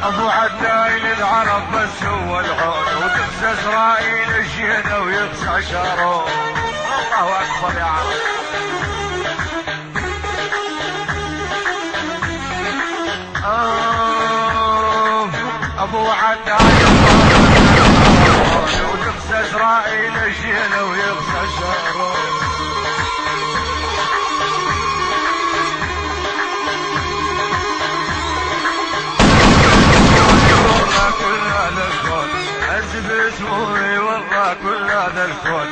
ابو عدايل العرب بس هو العون، وتغزى اسرائيل الجينة ويغزى شارون. الله اكبر يا عرب. ابو عدايل وتغزى اسرائيل الجينة ويغزى شارون. اسموني والله كل هذا الكون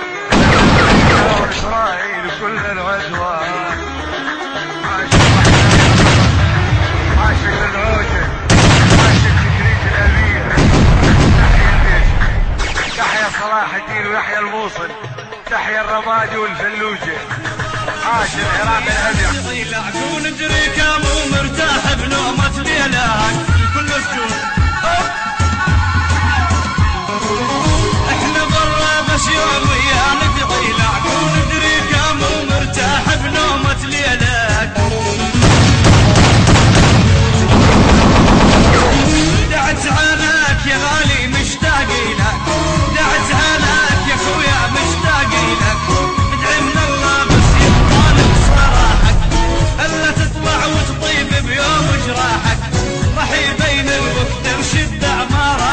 اسرائيل كل العدوان. عاشق العوجة عاشق تكريت الامير. تحيا البيت، تحيا صلاح الدين ويحيى الموصل، تحيا الرمادي والفلوجة. عاش العراق الابيض. يعقون ندري كم ومرتاح بنومة ليلك كل سجود. احنا برا بس يوم ويا ندعي لك وندري كم ومرتاح بنومة ليلك. دعت عنك يا غالي مشتاقي لك، دعت عنك يا خويا مشتاقي لك. ندعي من الله بس يطالب صراحك، الا تطلع وتطيب بيوم جراحك. راح يبين الوقت ارشد اعمارك.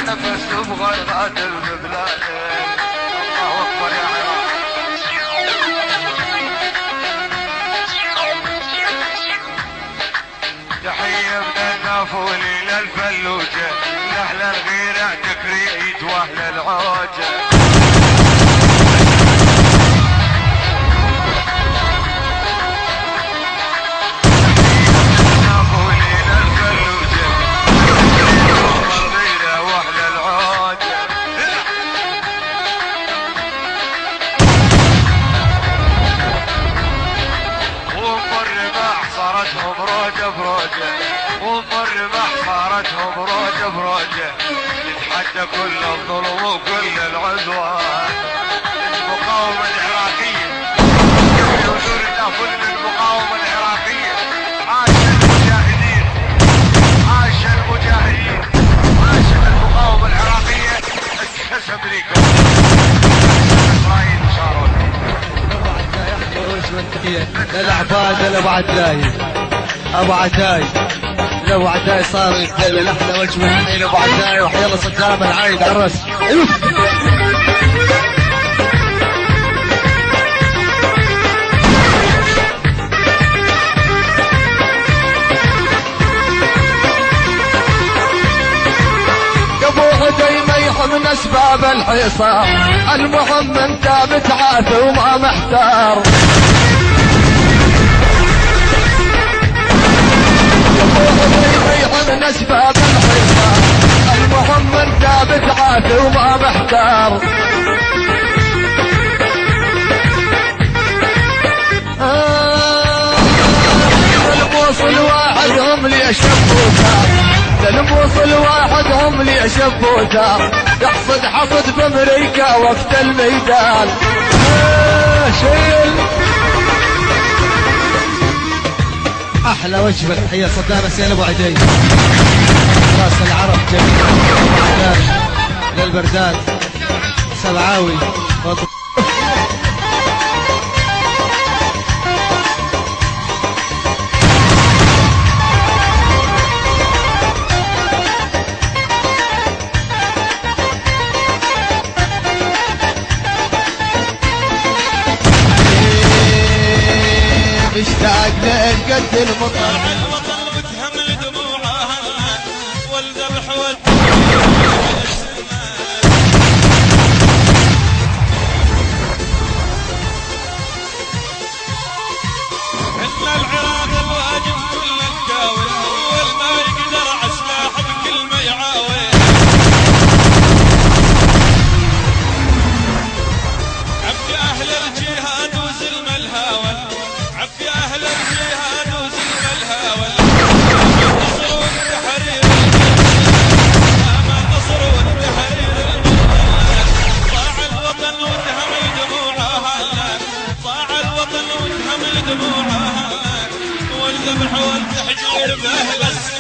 نفس تبغى القاتل ببلاده. الله اكبر يا عراق. تحيه من النافولي للفلوجه، لاهل الغيره تكريت واهل العوجه. نتحدى كل الظلم وكل العدوان. المقاومة العراقية يقولون كل المقاومة العراقية. عاش المجاهدين، عاش المجاهدين، عاش المقاومة العراقية. اسكس امريكا اسرائيل شارون. للعباد ابو عداي، ابو عداي ابو عداي صار يتدلل. احلى وجه من حين ابو عداي وحي الله صدام العايد عرس. ابو عداي ما يحمل اسباب الحصار، المهم انت بتعافى وما محتار. من اسباب الحصار، المهم انت بتعافي وما محتار. الموصل واحد هم لي شبوا ثار، الموصل واحد هم لي شبوا ثار. يحصد حصد بامريكا وقت الميدان. شيل احلى وجبه تحيه صدام حسين ابو عدي. راس العرب جميل للبردات سبعاوي. اشتاق لك قد المطر. الوطن وتهمل دموعها والجرح إن العراق الواجب كل الكاوي، والما يقدر عسلاح بكلمة يعاوي. عبد أهل الجهاد وزلم الهاوى، عبد أهل الجهاد وزلم الهاوى. نصر والتحرير أما نصر والتحرير ضاع الوطن وتهمل دموعها، ضاع الوطن وتهمل الذبح والتحجير به بس